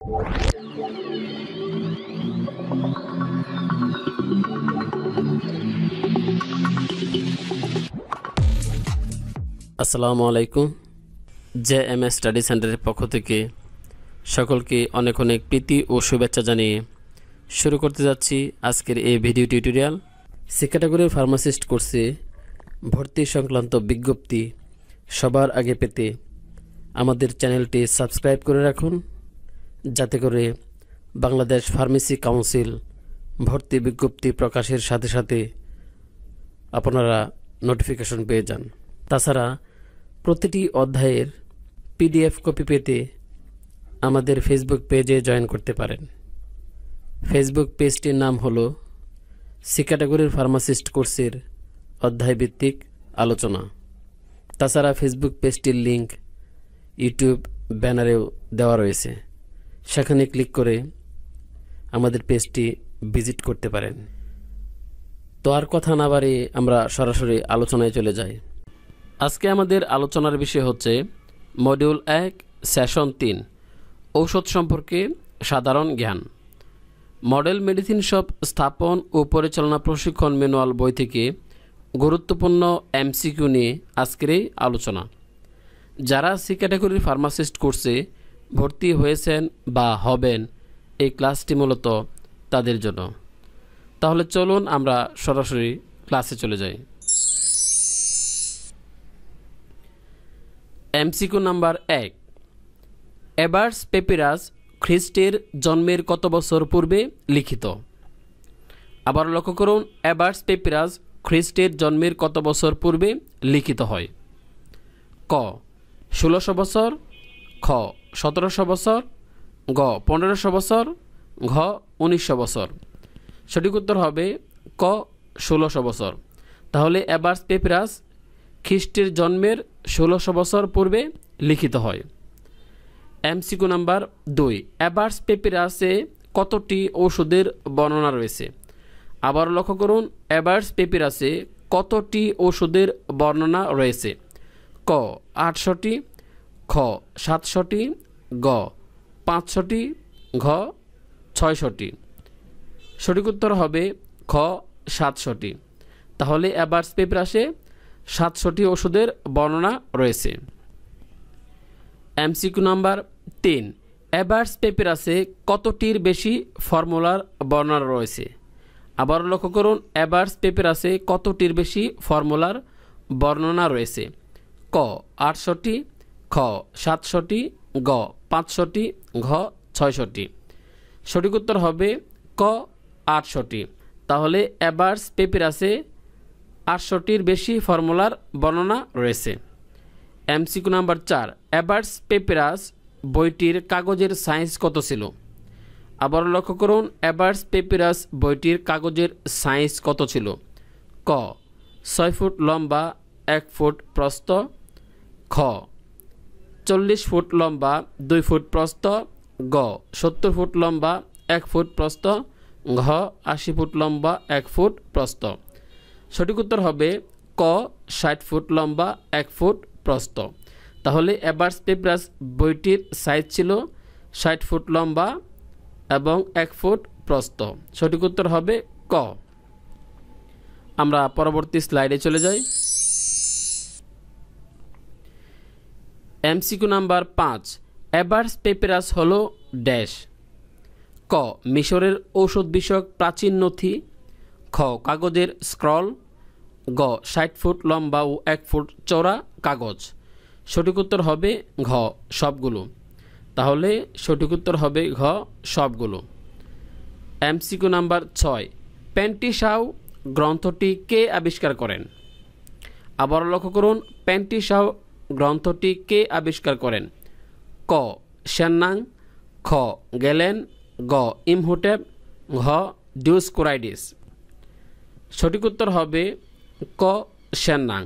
আসসালামু আলাইকুম। JMS study সেন্টারের পক্ষ থেকে সকলকে অনেক অনেক প্রীতি ও শুভেচ্ছা জানিয়ে শুরু করতে যাচ্ছি আজকের এই ভিডিও টিউটোরিয়াল। সি ক্যাটাগরির ফার্মাসিস্ট কোর্সে ভর্তি সংক্রান্ত বিজ্ঞপ্তি সবার আগে পেতে আমাদের চ্যানেলটি সাবস্ক্রাইব করে রাখুন, যাতে করে বাংলাদেশ ফার্মেসি কাউন্সিল ভর্তি বিজ্ঞপ্তি প্রকাশের সাথে সাথে আপনারা নোটিফিকেশন পেয়ে যান। তাছাড়া প্রতিটি অধ্যায়ের PDF কপি পেতে আমাদের ফেসবুক পেজে জয়েন করতে পারেন। ফেসবুক পেজটির নাম হলো সি ক্যাটাগরির ফার্মাসিস্ট কোর্সের অধ্যায়ভিত্তিক আলোচনা। তাছাড়া ফেসবুক পেজটির লিংক ইউটিউব ব্যানারেও দেওয়া রয়েছে, সেখানে ক্লিক করে আমাদের পেজটি ভিজিট করতে পারেন। তো আর কথা না বাড়িয়ে আমরা সরাসরি আলোচনায় চলে যাই। আজকে আমাদের আলোচনার বিষয় হচ্ছে মডিউল 1 সেশন 3 ঔষধ সম্পর্কে সাধারণ জ্ঞান। মডেল মেডিসিন শপ স্থাপন ও পরিচালনা প্রশিক্ষণ ম্যানুয়াল বই থেকে গুরুত্বপূর্ণ MCQ নিয়ে আজকের এই আলোচনা। যারা সি ক্যাটাগরির ফার্মাসিস্ট কোর্সে ভর্তি হয়েছেন বা হবেন, এই ক্লাসটি মূলত তাদের জন্য। তাহলে চলুন আমরা সরাসরি ক্লাসে চলে যাই। MCQ নাম্বার 1, এবার্স পেপিরাস খ্রিস্টের জন্মের কত বছর পূর্বে লিখিত? আবার লক্ষ্য করুন, এবার্স পেপিরাস খ্রিস্টের জন্মের কত বছর পূর্বে লিখিত হয়? ক 1600 বছর, খ 1700 বছর, গ 1500 বছর, ঘ 1900 বছর। সঠিক উত্তর হবে ক 1600 বছর। তাহলে এবার্স পেপিরাস খ্রিস্টের জন্মের 1600 বছর পূর্বে লিখিত হয়। MCQ নাম্বার 2, এবার্স পেপিরাসে কতটি ঔষধের বর্ণনা রয়েছে? আবার লক্ষ্য করুন, এবার্স পেপিরাসে কতটি ঔষধের বর্ণনা রয়েছে? ক 800টি, খ 700টি, গ 500টি, ঘ 600টি। সঠিক উত্তর হবে খ 700টি। তাহলে এবার্স পেপিরাসে 700টি ওষুধের বর্ণনা রয়েছে। MCQ নাম্বার 3, এবার্স পেপিরাসে কতটির বেশি ফর্মুলার বর্ণনা রয়েছে? আবার লক্ষ্য করুন, এবার্স পেপিরাসে কতটির বেশি ফর্মুলার বর্ণনা রয়েছে? ক 800টি, খ 700টি, গ 500টি, ঘ 600টি। সঠিক উত্তর হবে ক 800টি। তাহলে এবার্স পেপিরাসে 800টির বেশি ফর্মুলার বর্ণনা রয়েছে। MCQ নাম্বার 4, এবার্স পেপিরাস বইটির কাগজের সাইজ কত ছিল? আবার লক্ষ্য করুন, এবার্স পেপিরাস বইটির কাগজের সাইজ কত ছিল? ক 6 ফুট লম্বা 1 ফুট প্রস্থ, খ 40 ফুট লম্বা 2 ফুট প্রস্থ, গ 70 ফুট লম্বা 1 ফুট প্রস্থ, ঘ 80 ফুট লম্বা 1 ফুট প্রস্থ। সঠিক উত্তর হবে ক 60 ফুট লম্বা 1 ফুট প্রস্থ। তাহলে এবার্স পেপিরাস বইটির সাইজ ছিল 60 ফুট লম্বা এবং 1 ফুট প্রস্থ। সঠিক উত্তর হবে ক। আমরা পরবর্তী স্লাইডে চলে যাই। MCQ নাম্বার 5, এবার্স পেপিরাস হলো ড্যাশ? ক মিশরের ঔষধ বিষয়ক প্রাচীন নথি, খ কাগজের স্ক্রল, গ 60 ফুট লম্বা ও 1 ফুট চওড়া কাগজ। সঠিক উত্তর হবে ঘ সবগুলো। তাহলে সঠিক উত্তর হবে ঘ সবগুলো। MCQ নাম্বার 6, প্যান্টিসাউ গ্রন্থটি কে আবিষ্কার করেন? আবার লক্ষ্য করুন, প্যান্টিসাউ গ্রন্থটি কে আবিষ্কার করেন? ক সেন্নাং, খ গেলেন, গ ইমহোটেপ, ঘ ডিওস্কোরাইডিস। সঠিক উত্তর হবে ক সেন্নাং।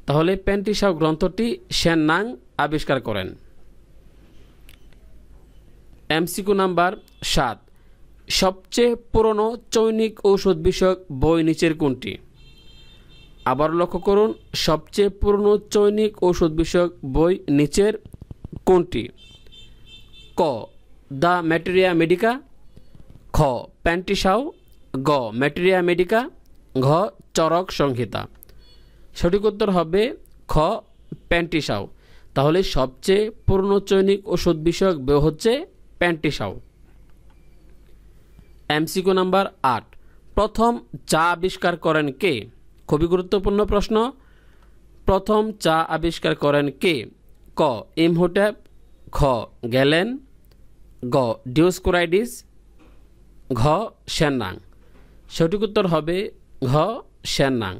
তাহলে প্যান্টিসাউ গ্রন্থটি সেন্নাং আবিষ্কার করেন। MCQ নাম্বার 7, সবচেয়ে পুরনো চৈনিক ঔষধ বিষয়ক বই নিচের কোনটি? আবার লক্ষ্য করুন, সবচেয়ে পুরনো চৈনিক ঔষধ বিষয়ক বই নিচের কোনটি? ক দ্য ম্যাটেরিয়া মেডিকা, খ প্যান্টিসাও, গ ম্যাটেরিয়া মেডিকা, ঘ চরক সংহিতা। সঠিক উত্তর হবে খ প্যান্টিসাও। তাহলে সবচেয়ে পুরনো চৈনিক ওষুধ বিষয়ক বই হচ্ছে প্যান্টিসাও। এমসিকিউ নাম্বার 8, প্রথম চা আবিষ্কার করেন কে? খুবই গুরুত্বপূর্ণ প্রশ্ন। প্রথম চা আবিষ্কার করেন কে? ক ইমহোটেপ, খ গ্যালেন, গ ডিওস্কোরাইডিস, ঘ শেননাং। সঠিক উত্তর হবে ঘ শেননাং।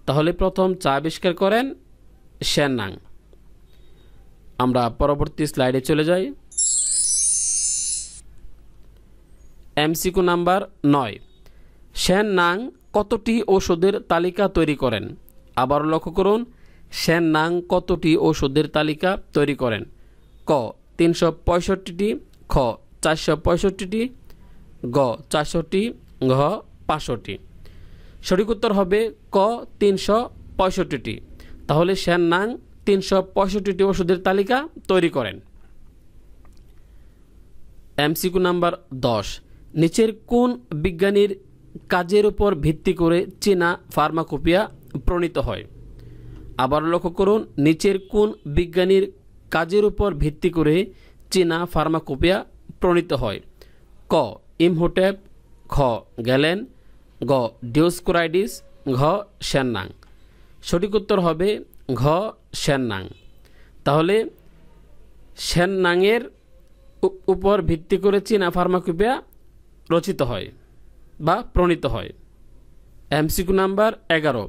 তাহলে প্রথম চা আবিষ্কার করেন শেননাং। আমরা পরবর্তী স্লাইডে চলে যাই। এমসিকিউ নাম্বার 9, শেননাং কতটি ওষুধের তালিকা তৈরি করেন? আবার লক্ষ্য করুন, শেননাং কতটি ওষুধের তালিকা তৈরি করেন? ক 365টি, খ 465টি, গ 400টি, ঘ 500টি। সঠিক উত্তর হবে ক 365টি। তাহলে শেননাং 365টি ওষুধের তালিকা তৈরি করেন। এমসিকিউ নাম্বার 10, নিচের কোন বিজ্ঞানীর কাজের উপর ভিত্তি করে চীনা ফার্মাকোপিয়া প্রণীত হয়? আবার লক্ষ্য করুন, নিচের কোন বিজ্ঞানীর কাজের উপর ভিত্তি করে চীনা ফার্মাকোপিয়া প্রণীত হয়? ক ইমহোটেপ, খ গ্যালেন, গ ডিওস্কোরাইডিস, ঘ শেননাং। সঠিক উত্তর হবে ঘ শেননাং। তাহলে শেননাংয়ের উপর ভিত্তি করে চীনা ফার্মাকোপিয়া রচিত হয় বা প্রণীত হয়। এমসিকিউ নাম্বার 11,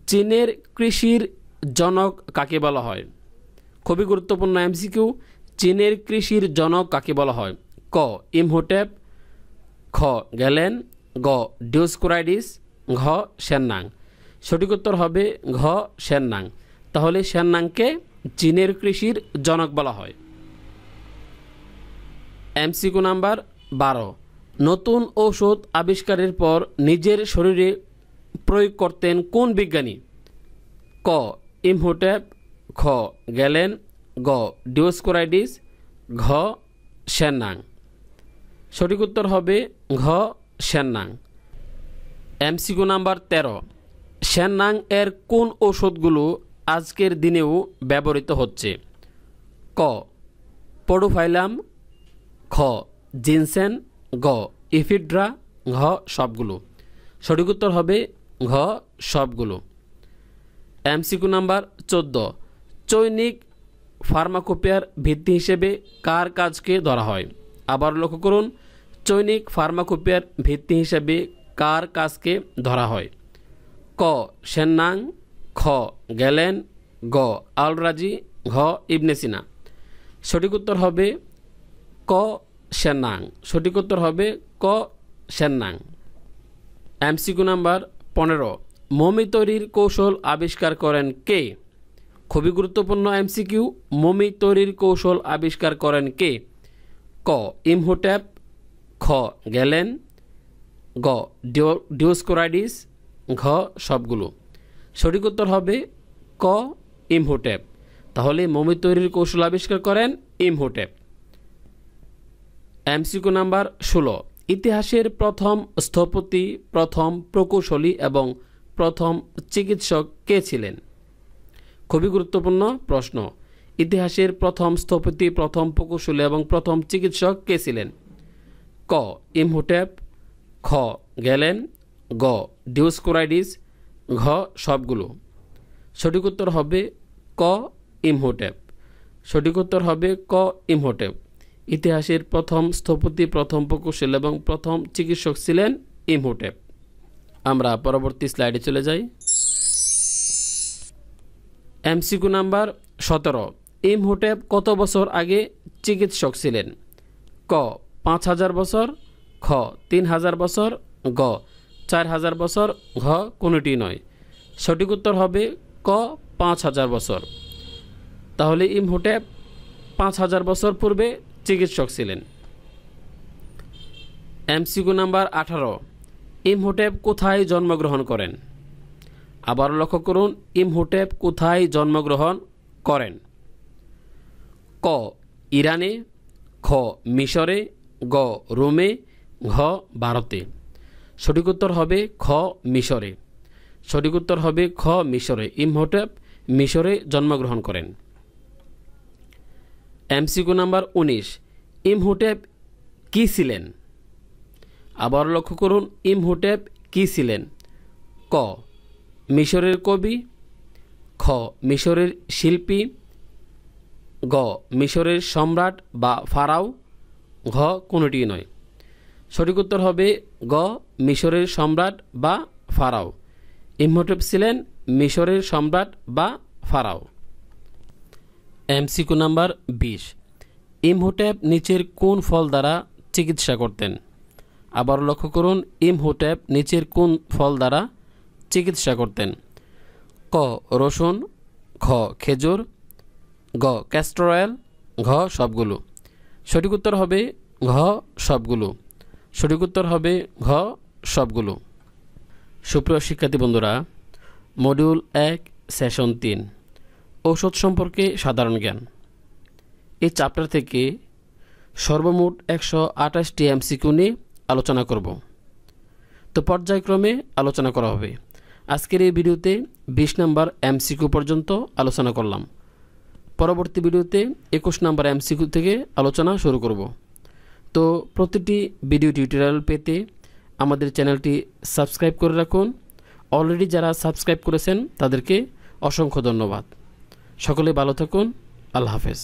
চীনের কৃষির জনক কাকে বলা হয়? খুবই গুরুত্বপূর্ণ এমসিকিউ। চীনের কৃষির জনক কাকে বলা হয়? ক ইমহোটেপ, খ গ্যালেন, গ ডিওস্কোরাইডিস, ঘ শেননাং। সঠিক উত্তর হবে ঘ শেননাং। তাহলে শেননাংকে চীনের কৃষির জনক বলা হয়। এমসিকিউ নাম্বার 12, নতুন ঔষধ আবিষ্কারের পর নিজের শরীরে প্রয়োগ করতেন কোন বিজ্ঞানী? ক ইমহোটেপ, খ গ্যালেন, গ ডিওস্কোরাইডিস, ঘ শেননাং। সঠিক উত্তর হবে ঘ শেননাং। এমসিকিউ নাম্বার 13, শেননাং এর কোন ঔষধগুলো আজকের দিনেও ব্যবহৃত হচ্ছে? ক পডোফাইলাম, খ জিনসেন, গ ইফিড্রা, ঘ সবগুলো। সঠিক উত্তর হবে ঘ সবগুলো। এমসিকিউ নাম্বার 14, চৈনিক ফার্মাকোপিয়ার ভিত্তি হিসেবে কার কাজকে ধরা হয়? আবার লক্ষ্য করুন, চৈনিক ফার্মাকোপিয়ার ভিত্তি হিসেবে কার কাজকে ধরা হয়? ক শেননাং, খ গ্যালেন, গ আলরাজি, ঘ ইবনে সিনা। সঠিক উত্তর হবে ক শেননাং। সঠিক উত্তর হবে ক শেননাং। এমসিকিউ নাম্বার 15, মমি তৈরির কৌশল আবিষ্কার করেন কে? খুবই গুরুত্বপূর্ণ এমসিকিউ। মমি তৈরির কৌশল আবিষ্কার করেন কে? ক ইমহোটেপ, খ গ্যালেন, গ ডিওস্কোরাইডিস, ঘ সবগুলো। সঠিক উত্তর হবে ক ইমহোটেপ। তাহলে মমি তৈরির কৌশল আবিষ্কার করেন ইমহোটেপ। এমসিকিউ নাম্বার 16, ইতিহাসের প্রথম স্থপতি, প্রথম প্রকৌশলী এবং প্রথম চিকিৎসক কে ছিলেন? খুবই গুরুত্বপূর্ণ প্রশ্ন। ইতিহাসের প্রথম স্থপতি, প্রথম প্রকৌশলী এবং প্রথম চিকিৎসক কে ছিলেন? ক ইমহোটেপ, খ গ্যালেন, গ ডিওস্কোরাইডিস, ঘ সবগুলো। সঠিক উত্তর হবে ক ইমহোটেপ। সঠিক উত্তর হবে ক ইমহোটেপ। ইতিহাসের প্রথম স্থপতি, প্রথম প্রকৌশলী এবং প্রথম চিকিৎসক ছিলেন ইমহোটেপ। আমরা পরবর্তী স্লাইডে চলে যাই। এমসিকিউ নাম্বার 17, ইমহোটেপ কত বছর আগে চিকিৎসক ছিলেন? ক 5000 বছর, খ 3000 বছর, গ 4000 বছর, ঘ কোনোটি নয়। সঠিক উত্তর হবে ক 5000 বছর। তাহলে ইমহোটেপ 5000 বছর পূর্বে চিকিৎসক ছিলেন। এমসিকিউ নাম্বার 18, ইমহোটেপ কোথায় জন্মগ্রহণ করেন? আবার লক্ষ্য করুন, ইমহোটেপ কোথায় জন্মগ্রহণ করেন? ক ইরানে, খ খ মিশরে, গ রোমে, ঘ ভারতে। সঠিক উত্তর হবে খ মিশরে। সঠিক উত্তর হবে খ মিশরে। ইমহোটেপ মিশরে জন্মগ্রহণ করেন। এমসিকিউ নাম্বার 19, ইমহোটেপ কি ছিলেন? আবার লক্ষ্য করুন, ইমহোটেপ কি ছিলেন? ক মিশরের কবি, খ মিশরের শিল্পী, গ মিশরের সম্রাট বা ফারাও, ঘ কোনোটি নয়। সঠিক উত্তর হবে গ মিশরের সম্রাট বা ফারাও। ইমহোটেপ ছিলেন মিশরের সম্রাট বা ফারাও। এমসিকিউ নাম্বার 20, ইমহোটেপ নিচের কোন ফল দ্বারা চিকিৎসা করতেন? আবার লক্ষ্য করুন, ইমহোটেপ নিচের কোন ফল দ্বারা চিকিৎসা করতেন? ক রসুন, খ খেজুর, গ ক্যাস্টর অয়েল, ঘ সবগুলো। সঠিক উত্তর হবে ঘ সবগুলো। সঠিক উত্তর হবে ঘ সবগুলো। সুপ্রিয় শিক্ষার্থী বন্ধুরা, মডিউল 1 সেশন 3 ঔষধ সম্পর্কে সাধারণ জ্ঞান, এই চ্যাপ্টার থেকে সর্বমোট 128টি এমসিকিউ নিয়ে আলোচনা করব। তো পর্যায়ক্রমে আলোচনা করা হবে। আজকের এই ভিডিওতে 20 নম্বর এমসিকিউ পর্যন্ত আলোচনা করলাম। পরবর্তী ভিডিওতে 21 নম্বর এমসিকিউ থেকে আলোচনা শুরু করব। তো প্রতিটি ভিডিও টিউটোরিয়াল পেতে আমাদের চ্যানেলটি সাবস্ক্রাইব করে রাখুন। অলরেডি যারা সাবস্ক্রাইব করেছেন তাদেরকে অসংখ্য ধন্যবাদ। সকলে ভালো থাকুন। আল্লাহ হাফেজ।